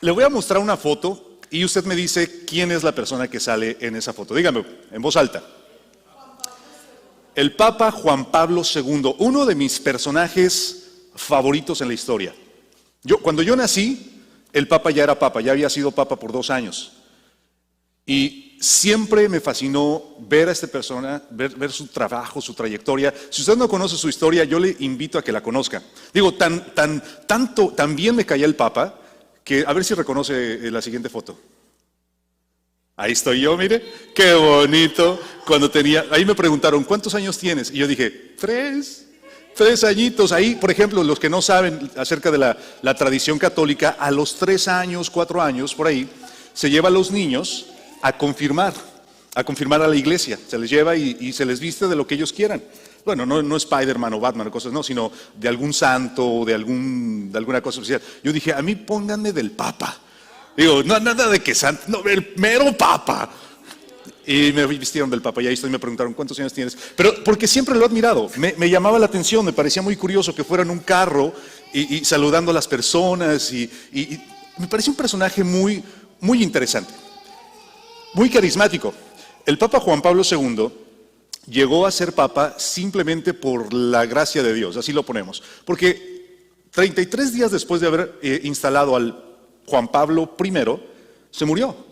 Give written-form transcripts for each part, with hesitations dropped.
Le voy a mostrar una foto y usted me dice quién es la persona que sale en esa foto. Dígame en voz alta. El Papa Juan Pablo II, uno de mis personajes favoritos en la historia. Cuando yo nací, el Papa ya era Papa, ya había sido Papa por 2 años. Y siempre me fascinó ver a esta persona, ver su trabajo, su trayectoria. Si usted no conoce su historia, yo le invito a que la conozca. Digo, tan bien me caía el Papa, que a ver si reconoce la siguiente foto. Ahí estoy yo, mire, qué bonito. Ahí me preguntaron, ¿cuántos años tienes? Y yo dije, 3 añitos. Ahí, por ejemplo, los que no saben acerca de la tradición católica, a los 3 años, 4 años, por ahí, se lleva a los niños a confirmar a la iglesia. Se les lleva y se les viste de lo que ellos quieran. Bueno, no Spider-Man o Batman o cosas, no, sino de algún santo o de alguna cosa especial. Yo dije, a mí pónganme del Papa. Digo, no, nada de que santo, no, el mero Papa. Y me vistieron del Papa y ahí estoy, me preguntaron, ¿cuántos años tienes? Pero porque siempre lo he admirado, me llamaba la atención, me parecía muy curioso que fuera en un carro y saludando a las personas y me parecía un personaje muy, muy interesante, muy carismático. El Papa Juan Pablo II llegó a ser Papa simplemente por la gracia de Dios, así lo ponemos, porque 33 días después de haber instalado al Juan Pablo I, se murió.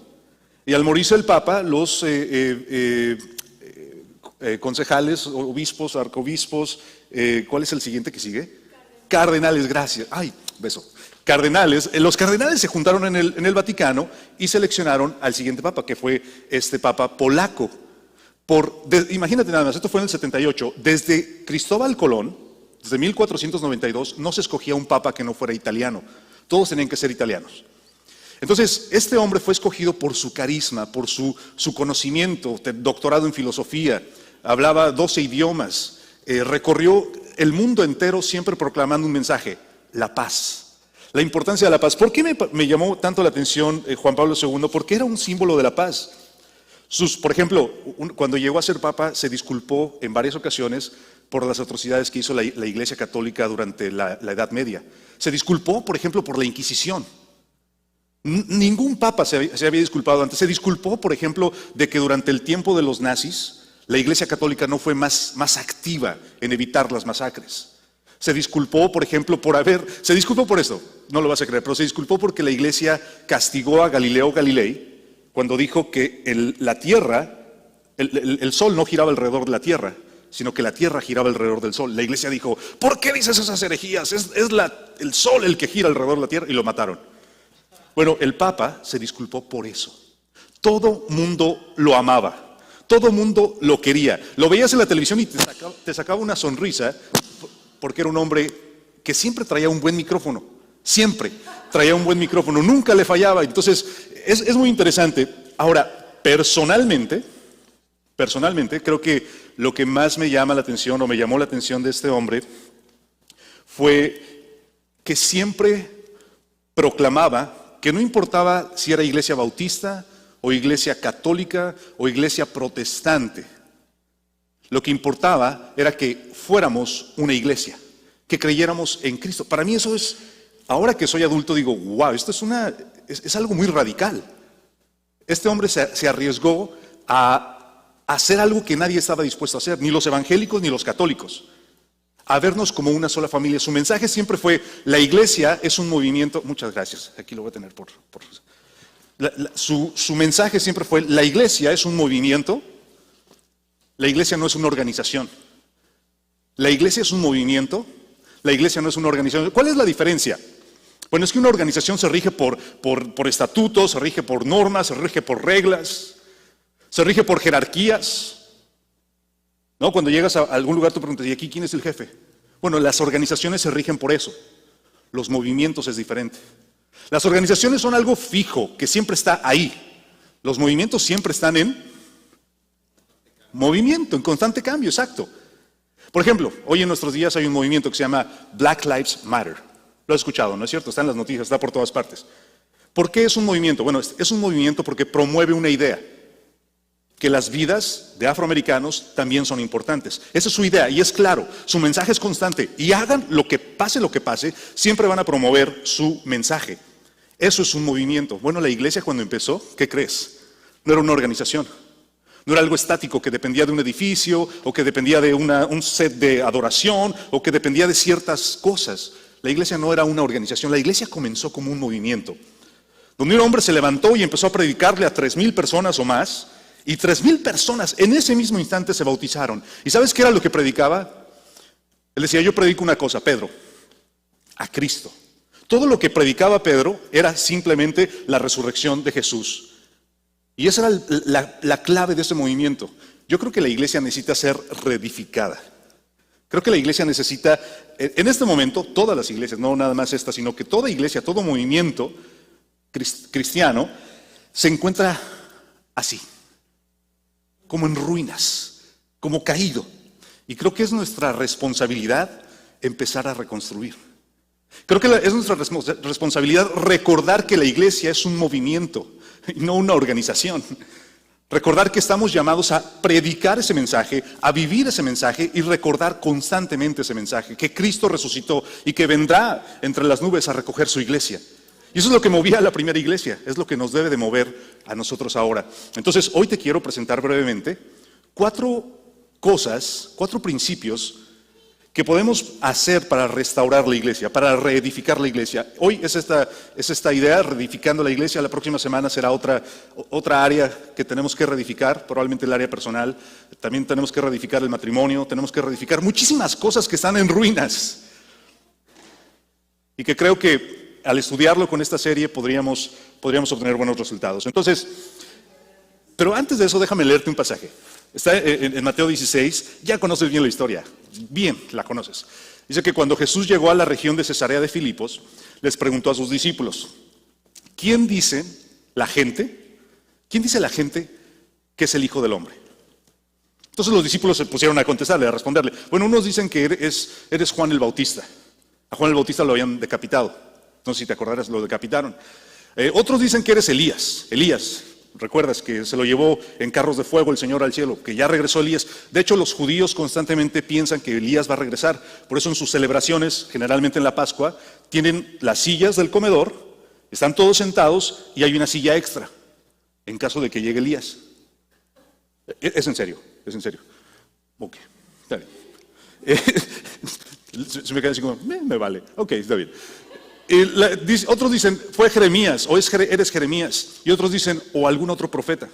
Y al morirse el Papa, los concejales, obispos, arcobispos, ¿cuál es el siguiente que sigue? Cardenales, gracias. Ay, beso. Cardenales, los cardenales se juntaron en el Vaticano y seleccionaron al siguiente Papa, que fue este Papa polaco. Imagínate nada más, esto fue en el 78. Desde Cristóbal Colón, desde 1492, no se escogía un Papa que no fuera italiano. Todos tenían que ser italianos. Entonces, este hombre fue escogido por su carisma, por su conocimiento, doctorado en filosofía, hablaba 12 idiomas, recorrió el mundo entero siempre proclamando un mensaje, la paz, la importancia de la paz. ¿Por qué me llamó tanto la atención Juan Pablo II? Porque era un símbolo de la paz. Por ejemplo, cuando llegó a ser Papa, se disculpó en varias ocasiones por las atrocidades que hizo la Iglesia Católica durante la Edad Media. Se disculpó, por ejemplo, por la Inquisición. Ningún Papa se había disculpado antes. Se disculpó, por ejemplo, de que durante el tiempo de los nazis, la Iglesia Católica no fue más activa en evitar las masacres. Se disculpó, por ejemplo, se disculpó por esto, no lo vas a creer, pero se disculpó porque la Iglesia castigó a Galileo Galilei cuando dijo que la Tierra, el Sol no giraba alrededor de la Tierra, sino que la Tierra giraba alrededor del Sol. La Iglesia dijo, ¿por qué dices esas herejías? Es el Sol el que gira alrededor de la Tierra, y lo mataron. Bueno, el Papa se disculpó por eso. Todo mundo lo amaba, todo mundo lo quería. Lo veías en la televisión y te sacaba una sonrisa, porque era un hombre que siempre traía un buen micrófono, siempre traía un buen micrófono, nunca le fallaba. Entonces, es muy interesante. Ahora, personalmente, creo que lo que más me llama la atención o me llamó la atención de este hombre fue que siempre proclamaba que no importaba si era iglesia bautista o iglesia católica o iglesia protestante. Lo que importaba era que fuéramos una iglesia, que creyéramos en Cristo. Para mí eso es, ahora que soy adulto digo, wow, esto es algo muy radical. Este hombre se arriesgó a hacer algo que nadie estaba dispuesto a hacer, ni los evangélicos ni los católicos, a vernos como una sola familia. Su mensaje siempre fue, la iglesia es un movimiento, muchas gracias, aquí lo voy a tener su mensaje siempre fue, la iglesia es un movimiento, la iglesia no es una organización. La iglesia es un movimiento, la iglesia no es una organización. ¿Cuál es la diferencia? Bueno, es que una organización se rige por estatutos, se rige por normas, se rige por reglas, se rige por jerarquías. ¿No? Cuando llegas a algún lugar tú preguntas, ¿y aquí quién es el jefe? Bueno, las organizaciones se rigen por eso. Los movimientos es diferente. Las organizaciones son algo fijo, que siempre está ahí. Los movimientos siempre están en movimiento, en constante cambio, exacto. Por ejemplo, hoy en nuestros días hay un movimiento que se llama Black Lives Matter. Lo has escuchado, ¿no es cierto? Está en las noticias, está por todas partes. ¿Por qué es un movimiento? Bueno, es un movimiento porque promueve una idea, que las vidas de afroamericanos también son importantes. Esa es su idea y es claro, su mensaje es constante y hagan lo que pase, siempre van a promover su mensaje. Eso es un movimiento. Bueno, la iglesia cuando empezó, ¿qué crees? No era una organización. No era algo estático que dependía de un edificio o que dependía de un set de adoración o que dependía de ciertas cosas. La iglesia no era una organización. La iglesia comenzó como un movimiento, donde un hombre se levantó y empezó a predicarle a 3,000 personas o más, y 3,000 personas en ese mismo instante se bautizaron. ¿Y sabes qué era lo que predicaba? Él decía, yo predico una cosa, Pedro, a Cristo. Todo lo que predicaba Pedro era simplemente la resurrección de Jesús. Y esa era la clave de ese movimiento. Yo creo que la iglesia necesita ser reedificada. Creo que la iglesia necesita, en este momento, todas las iglesias, no nada más esta, sino que toda iglesia, todo movimiento cristiano, se encuentra así, como en ruinas, como caído. Y creo que es nuestra responsabilidad empezar a reconstruir. Creo que es nuestra responsabilidad recordar que la iglesia es un movimiento y no una organización. Recordar que estamos llamados a predicar ese mensaje, a vivir ese mensaje y recordar constantemente ese mensaje, que Cristo resucitó y que vendrá entre las nubes a recoger su iglesia. Y eso es lo que movía a la primera iglesia, es lo que nos debe de mover a nosotros ahora. Entonces, hoy te quiero presentar brevemente 4 cosas, 4 principios que podemos hacer para restaurar la iglesia, para reedificar la iglesia. Hoy es esta idea, reedificando la iglesia. La próxima semana será otra área que tenemos que reedificar, probablemente el área personal. También tenemos que reedificar el matrimonio, tenemos que reedificar muchísimas cosas que están en ruinas. Y que creo que al estudiarlo con esta serie podríamos obtener buenos resultados. Entonces, pero antes de eso déjame leerte un pasaje. Está en Mateo 16, ya conoces bien la historia, bien la conoces. Dice que cuando Jesús llegó a la región de Cesarea de Filipos, les preguntó a sus discípulos, ¿quién dice la gente que es el Hijo del Hombre? Entonces los discípulos se pusieron a contestarle, a responderle. Bueno, unos dicen que eres Juan el Bautista. A Juan el Bautista lo habían decapitado. No sé si te acordarás, lo decapitaron. Otros dicen que eres Elías. Recuerdas que se lo llevó en carros de fuego el Señor al cielo, que ya regresó Elías. De hecho, los judíos constantemente piensan que Elías va a regresar. Por eso en sus celebraciones, generalmente en la Pascua, tienen las sillas del comedor, están todos sentados y hay una silla extra, en caso de que llegue Elías. Es en serio. Ok, está bien. Se me queda así como, me vale. Ok, está bien. Otros dicen, fue Jeremías, o eres Jeremías, y otros dicen, o algún otro profeta.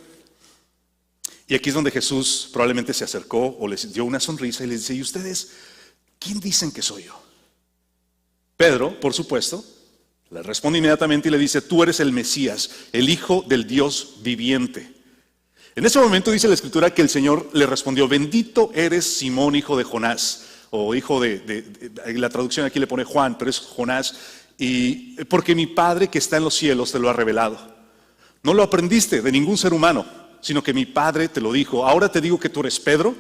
Y aquí es donde Jesús probablemente se acercó o les dio una sonrisa y les dice, ¿y ustedes quién dicen que soy yo? Pedro, por supuesto, le responde inmediatamente y le dice, tú eres el Mesías, el Hijo del Dios viviente. En ese momento dice la Escritura que el Señor le respondió, bendito eres Simón, hijo de Jonás, o hijo la traducción aquí le pone Juan, pero es Jonás. Y porque mi Padre que está en los cielos te lo ha revelado. No lo aprendiste de ningún ser humano, sino que mi Padre te lo dijo. Ahora te digo que tú eres Pedro,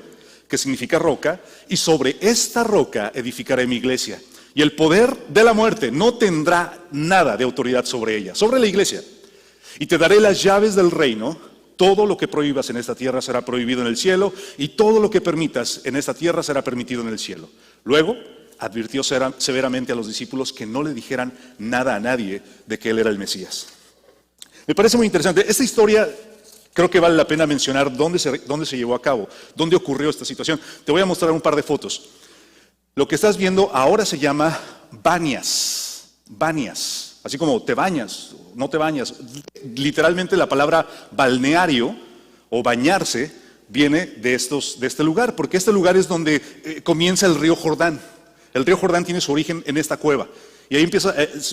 que significa roca, y sobre esta roca edificaré mi iglesia. Y el poder de la muerte no tendrá nada de autoridad sobre ella, sobre la iglesia. Y te daré las llaves del reino. Todo lo que prohíbas en esta tierra será prohibido en el cielo, y todo lo que permitas en esta tierra será permitido en el cielo. Luego advirtió severamente a los discípulos que no le dijeran nada a nadie de que él era el Mesías. Me parece muy interesante. Esta historia creo que vale la pena mencionar dónde se llevó a cabo, dónde ocurrió esta situación. Te voy a mostrar un par de fotos. Lo que estás viendo ahora se llama bañas, así como te bañas, no te bañas. Literalmente la palabra balneario o bañarse viene de este lugar, porque este lugar es donde comienza el río Jordán. El río Jordán tiene su origen en esta cueva. Y ahí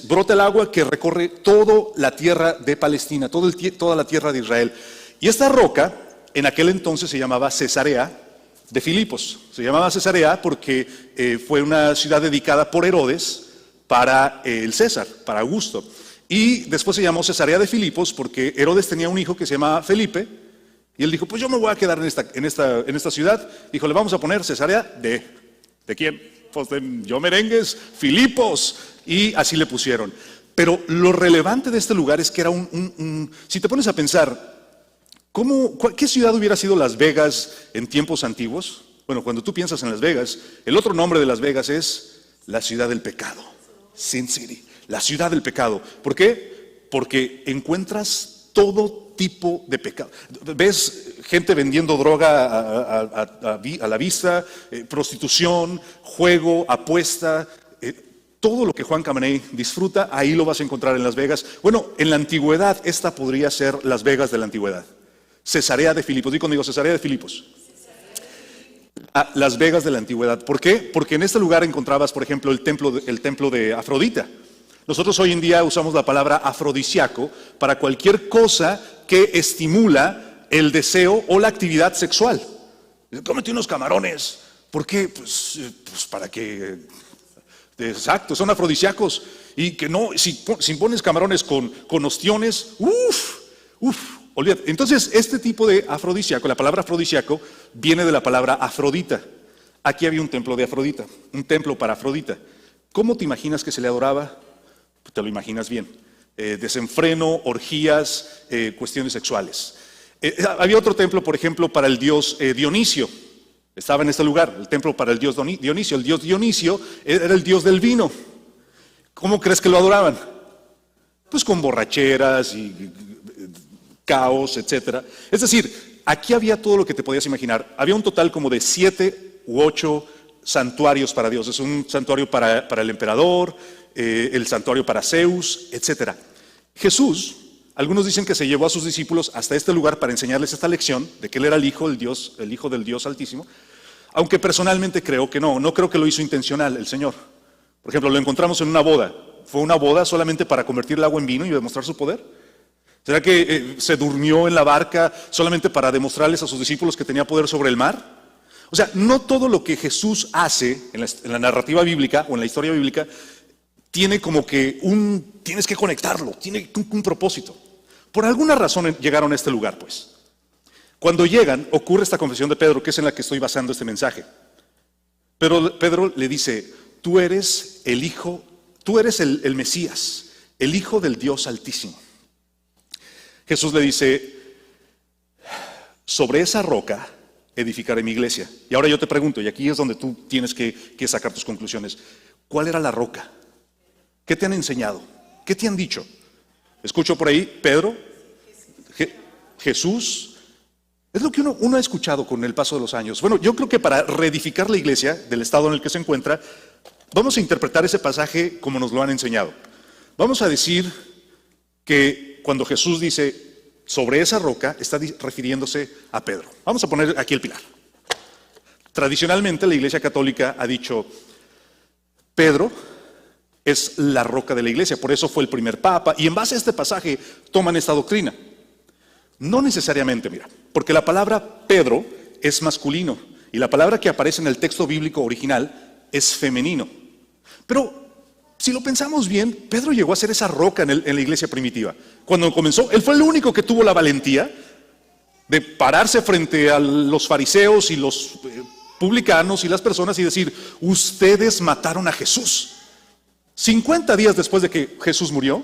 brota el agua que recorre toda la tierra de Palestina, toda la tierra de Israel. Y esta roca, en aquel entonces se llamaba Cesarea de Filipos. Se llamaba Cesarea porque fue una ciudad dedicada por Herodes para el César, para Augusto. Y después se llamó Cesarea de Filipos porque Herodes tenía un hijo que se llamaba Felipe. Y él dijo, pues yo me voy a quedar en esta ciudad. Dijo, le vamos a poner Cesarea ¿de quién? Pues de yo merengues, Filipos, y así le pusieron. Pero lo relevante de este lugar es que era si te pones a pensar, ¿qué ciudad hubiera sido Las Vegas en tiempos antiguos? Bueno, cuando tú piensas en Las Vegas, el otro nombre de Las Vegas es la ciudad del pecado, Sin City, la ciudad del pecado. ¿Por qué? Porque encuentras todo tipo de pecado. Ves gente vendiendo droga a la vista, prostitución, juego, apuesta, todo lo que Juan Camaney disfruta, ahí lo vas a encontrar en Las Vegas. Bueno, en la antigüedad, esta podría ser Las Vegas de la antigüedad. Cesarea de Filipos, di conmigo, Cesarea de Filipos. Las Vegas de la antigüedad. ¿Por qué? Porque en este lugar encontrabas, por ejemplo, el templo de Afrodita. Nosotros hoy en día usamos la palabra afrodisíaco para cualquier cosa que estimula el deseo o la actividad sexual. Cómete unos camarones. ¿Por qué? Pues para que... Exacto, son afrodisíacos. Y que no, si pones camarones con ostiones, olvídate. Entonces, este tipo de afrodisíaco, la palabra afrodisíaco, viene de la palabra Afrodita. Aquí había un templo de Afrodita, un templo para Afrodita. ¿Cómo te imaginas que se le adoraba? Te lo imaginas bien. Desenfreno, orgías, cuestiones sexuales. Había otro templo, por ejemplo, para el dios Dionisio. Estaba en este lugar, el templo para el dios Dionisio. El dios Dionisio era el dios del vino. ¿Cómo crees que lo adoraban? Pues con borracheras y caos, etcétera. Es decir, aquí había todo lo que te podías imaginar. Había un total como de 7 u 8 santuarios para Dios. Es un santuario para el emperador, el santuario para Zeus, etcétera. Jesús, algunos dicen que se llevó a sus discípulos hasta este lugar para enseñarles esta lección de que él era el hijo del Dios Altísimo, aunque personalmente creo que no creo que lo hizo intencional el Señor. Por ejemplo, lo encontramos en una boda. ¿Fue una boda solamente para convertir el agua en vino y demostrar su poder? ¿Será que se durmió en la barca solamente para demostrarles a sus discípulos que tenía poder sobre el mar? O sea, no todo lo que Jesús hace en la narrativa bíblica o en la historia bíblica tiene como que tienes que conectarlo, tiene un propósito. Por alguna razón llegaron a este lugar, pues. Cuando llegan, ocurre esta confesión de Pedro, que es en la que estoy basando este mensaje. Pero Pedro le dice, tú eres el Hijo, tú eres el Mesías, el Hijo del Dios Altísimo. Jesús le dice, sobre esa roca edificaré mi iglesia. Y ahora yo te pregunto, y aquí es donde tú tienes que sacar tus conclusiones. ¿Cuál era la roca? ¿Qué te han enseñado? ¿Qué te han dicho? Escucho por ahí, Pedro, Jesús. Es lo que uno ha escuchado con el paso de los años. Bueno, yo creo que para reedificar la iglesia del estado en el que se encuentra, vamos a interpretar ese pasaje como nos lo han enseñado. Vamos a decir que cuando Jesús dice sobre esa roca, está refiriéndose a Pedro. Vamos a poner aquí el pilar. Tradicionalmente la Iglesia Católica ha dicho, Pedro es la roca de la iglesia, por eso fue el primer papa, y en base a este pasaje toman esta doctrina. No necesariamente, mira, porque la palabra Pedro es masculino, y la palabra que aparece en el texto bíblico original es femenino. Pero si lo pensamos bien, Pedro llegó a ser esa roca en la iglesia primitiva. Cuando comenzó, él fue el único que tuvo la valentía de pararse frente a los fariseos y los publicanos y las personas y decir, ustedes mataron a Jesús. 50 días después de que Jesús murió,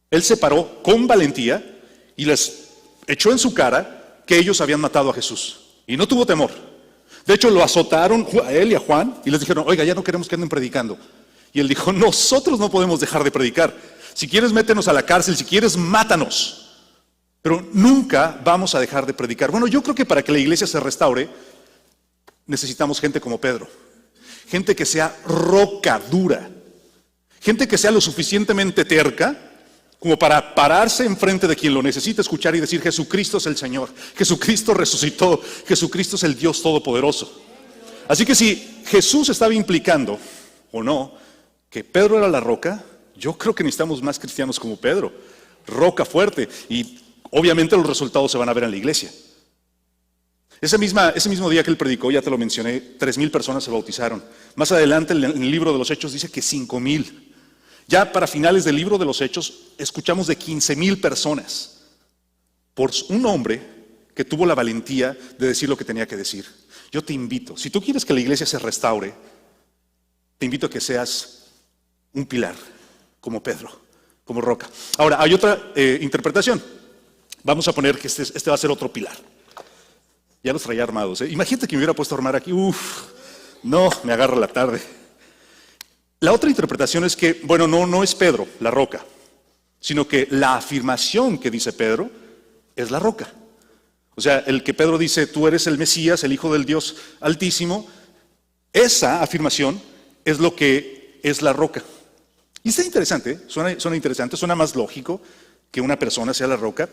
él se paró con valentía y les echó en su cara que ellos habían matado a Jesús. Y no tuvo temor. De hecho, lo azotaron a él y a Juan y les dijeron, oiga, ya no queremos que anden predicando. Y él dijo, nosotros no podemos dejar de predicar. Si quieres, métenos a la cárcel, si quieres, mátanos. Pero nunca vamos a dejar de predicar. Bueno, yo creo que para que la iglesia se restaure, necesitamos gente como Pedro. Gente que sea roca dura. Gente que sea lo suficientemente terca como para pararse enfrente de quien lo necesita escuchar y decir, Jesucristo es el Señor. Jesucristo resucitó. Jesucristo es el Dios Todopoderoso. Así que si Jesús estaba implicando, o no, que Pedro era la roca, yo creo que necesitamos más cristianos como Pedro. Roca fuerte. Y obviamente los resultados se van a ver en la iglesia. Ese mismo día que él predicó, ya te lo mencioné, 3,000 personas se bautizaron. Más adelante en el libro de los Hechos dice que 5,000. Ya para finales del libro de los Hechos escuchamos de 15,000 personas por un hombre que tuvo la valentía de decir lo que tenía que decir. Yo te invito, si tú quieres que la iglesia se restaure, te invito a que seas un pilar, como Pedro, como roca. Ahora, hay otra interpretación. Vamos a poner que este va a ser otro pilar. Ya los traía armados. Imagínate que me hubiera puesto a armar aquí. No, me agarra la tarde. La otra interpretación es que, bueno, no es Pedro, la roca, sino que la afirmación que dice Pedro es la roca. O sea, el que Pedro dice, tú eres el Mesías, el Hijo del Dios Altísimo, esa afirmación es lo que es la roca. Y está interesante, ¿eh? Suena interesante, suena más lógico que una persona sea la roca.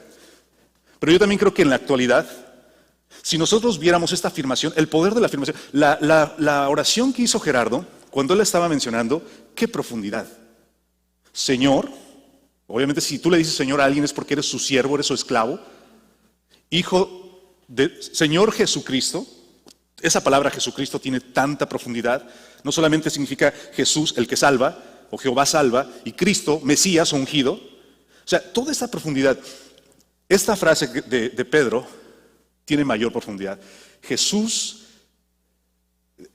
Pero yo también creo que en la actualidad, si nosotros viéramos esta afirmación, el poder de la afirmación, la oración que hizo Gerardo, cuando él la estaba mencionando, qué profundidad. Señor, obviamente si tú le dices Señor a alguien es porque eres su siervo, eres su esclavo. Hijo de Señor Jesucristo, esa palabra Jesucristo tiene tanta profundidad, no solamente significa Jesús el que salva, o Jehová salva, y Cristo, Mesías ungido. O sea, toda esta profundidad, esta frase de Pedro tiene mayor profundidad. Jesús,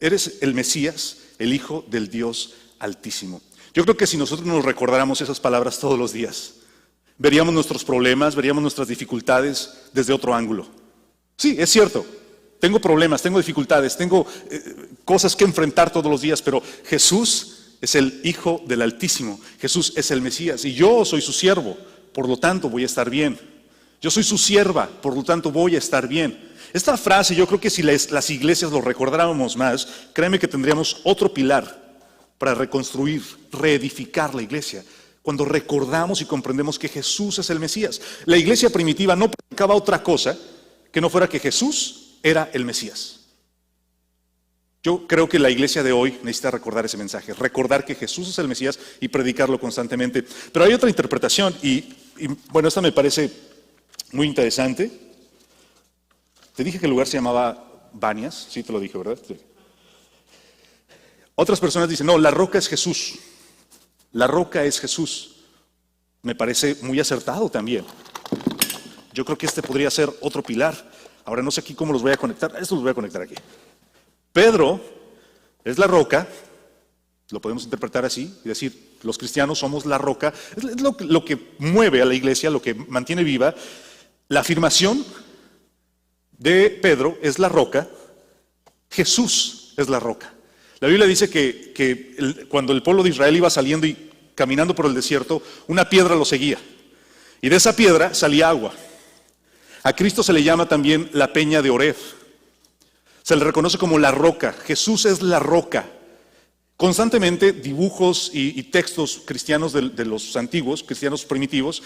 eres el Mesías, el Hijo del Dios Altísimo. Yo creo que si nosotros nos recordáramos esas palabras todos los días, veríamos nuestros problemas, veríamos nuestras dificultades desde otro ángulo. Sí, es cierto, tengo problemas, tengo dificultades, tengo cosas que enfrentar todos los días, pero Jesús es el Hijo del Altísimo, Jesús es el Mesías y yo soy su siervo, por lo tanto voy a estar bien. Yo soy su sierva, por lo tanto voy a estar bien. Esta frase yo creo que si las iglesias lo recordáramos más, créeme que tendríamos otro pilar para reconstruir, reedificar la iglesia. Cuando recordamos y comprendemos que Jesús es el Mesías. La iglesia primitiva no predicaba otra cosa que no fuera que Jesús era el Mesías. Yo creo que la iglesia de hoy necesita recordar ese mensaje, recordar que Jesús es el Mesías y predicarlo constantemente. Pero hay otra interpretación y bueno, esta me parece muy interesante. Te dije que el lugar se llamaba Banias, sí te lo dije, ¿verdad? Sí. Otras personas dicen, no, la roca es Jesús. La roca es Jesús. Me parece muy acertado también. Yo creo que este podría ser otro pilar. Ahora no sé aquí cómo los voy a conectar. Esto los voy a conectar aquí. Pedro es la roca, lo podemos interpretar así, y decir, los cristianos somos la roca. Es lo que mueve a la iglesia, lo que mantiene viva. La afirmación de Pedro es la roca, Jesús es la roca. La Biblia dice que cuando el pueblo de Israel iba saliendo y caminando por el desierto, una piedra lo seguía. Y de esa piedra salía agua. A Cristo se le llama también la peña de Oreb. Se le reconoce como la roca. Jesús es la roca. Constantemente dibujos y textos cristianos de los antiguos, cristianos primitivos,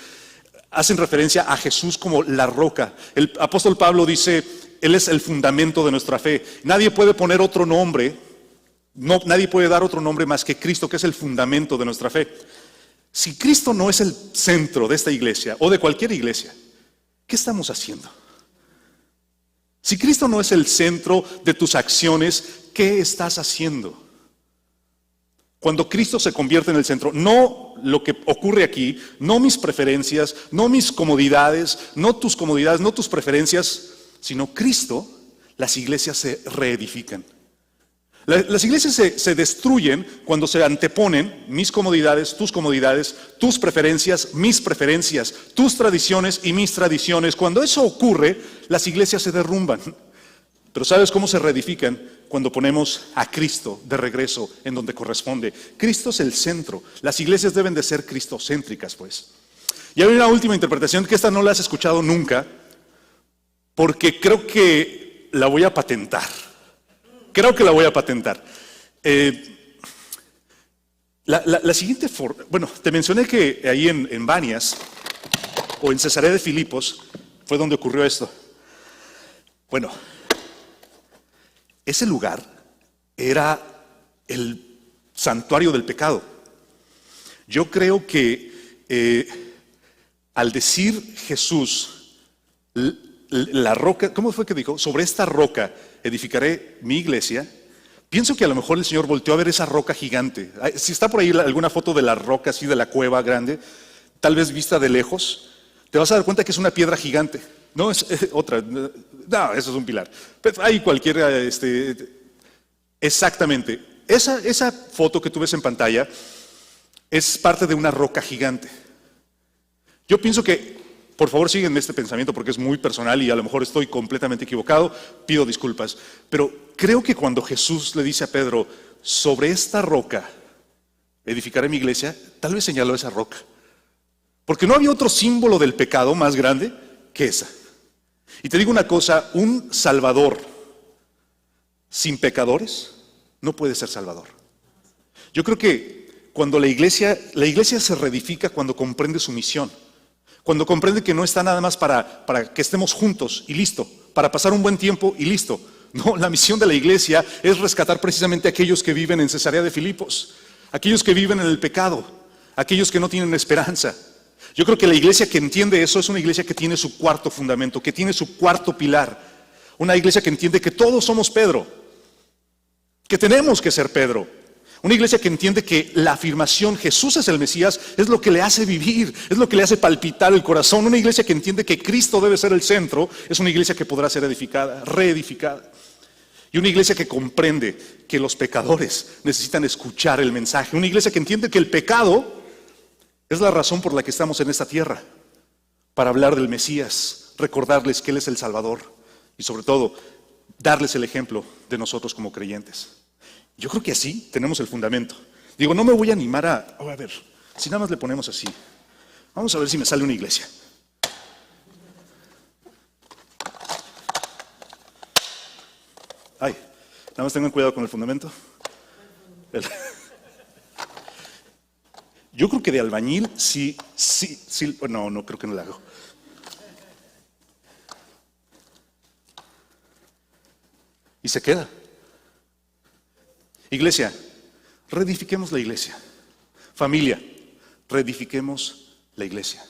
hacen referencia a Jesús como la roca. El apóstol Pablo dice, Él es el fundamento de nuestra fe. Nadie puede poner otro nombre, nadie puede dar otro nombre más que Cristo, que es el fundamento de nuestra fe. Si Cristo no es el centro de esta iglesia o de cualquier iglesia, ¿qué estamos haciendo? Si Cristo no es el centro de tus acciones, ¿qué estás haciendo? Cuando Cristo se convierte en el centro, no lo que ocurre aquí, no mis preferencias, no mis comodidades, no tus preferencias, sino Cristo, las iglesias se reedifican. Las iglesias se destruyen cuando se anteponen mis comodidades, tus preferencias, mis preferencias, tus tradiciones y mis tradiciones. Cuando eso ocurre, las iglesias se derrumban. Pero ¿sabes cómo se reedifican? Cuando ponemos a Cristo de regreso en donde corresponde. Cristo es el centro. Las iglesias deben de ser cristocéntricas, pues. Y hay una última interpretación que esta no la has escuchado nunca, porque creo que la voy a patentar. La siguiente forma, bueno, te mencioné que ahí en Banias o en Cesarea de Filipos fue donde ocurrió esto. Bueno, ese lugar era el santuario del pecado. Yo creo que al decir Jesús, la roca, ¿cómo fue que dijo? Sobre esta roca edificaré mi iglesia. Pienso que a lo mejor el Señor volteó a ver esa roca gigante. Si está por ahí alguna foto de la roca así, de la cueva grande, tal vez vista de lejos, te vas a dar cuenta que es una piedra gigante. No, es otra. No, eso es un pilar. Pero hay cualquiera, exactamente. Esa foto que tú ves en pantalla es parte de una roca gigante. Yo pienso que, por favor, sígueme este pensamiento porque es muy personal y a lo mejor estoy completamente equivocado, pido disculpas. Pero creo que cuando Jesús le dice a Pedro, sobre esta roca edificaré mi iglesia, tal vez señaló esa roca. Porque no había otro símbolo del pecado más grande que esa. Y te digo una cosa, un salvador sin pecadores no puede ser salvador. Yo creo que cuando la iglesia se reedifica cuando comprende su misión, cuando comprende que no está nada más para que estemos juntos y listo, para pasar un buen tiempo y listo. No, la misión de la iglesia es rescatar precisamente a aquellos que viven en Cesarea de Filipos, aquellos que viven en el pecado, aquellos que no tienen esperanza. Yo creo que la iglesia que entiende eso es una iglesia que tiene su cuarto fundamento, que tiene su cuarto pilar. Una iglesia que entiende que todos somos Pedro, que tenemos que ser Pedro. Una iglesia que entiende que la afirmación Jesús es el Mesías es lo que le hace vivir, es lo que le hace palpitar el corazón. Una iglesia que entiende que Cristo debe ser el centro es una iglesia que podrá ser edificada, reedificada. Y una iglesia que comprende que los pecadores necesitan escuchar el mensaje. Una iglesia que entiende que el pecado es la razón por la que estamos en esta tierra, para hablar del Mesías, recordarles que Él es el Salvador y sobre todo darles el ejemplo de nosotros como creyentes. Yo creo que así tenemos el fundamento. Digo, no me voy a animar a ver, si nada más le ponemos así, vamos a ver si me sale una iglesia. Ay, nada más tengan cuidado con el fundamento. Yo creo que de albañil sí, no creo que no la hago. Y se queda. Iglesia, reedifiquemos la iglesia. Familia, reedifiquemos la iglesia.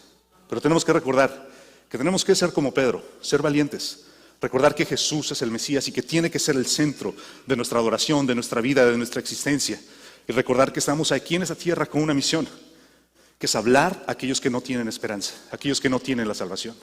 Pero tenemos que recordar que tenemos que ser como Pedro, ser valientes. Recordar que Jesús es el Mesías y que tiene que ser el centro de nuestra adoración, de nuestra vida, de nuestra existencia. Y recordar que estamos aquí en esa tierra con una misión, que es hablar a aquellos que no tienen esperanza, a aquellos que no tienen la salvación.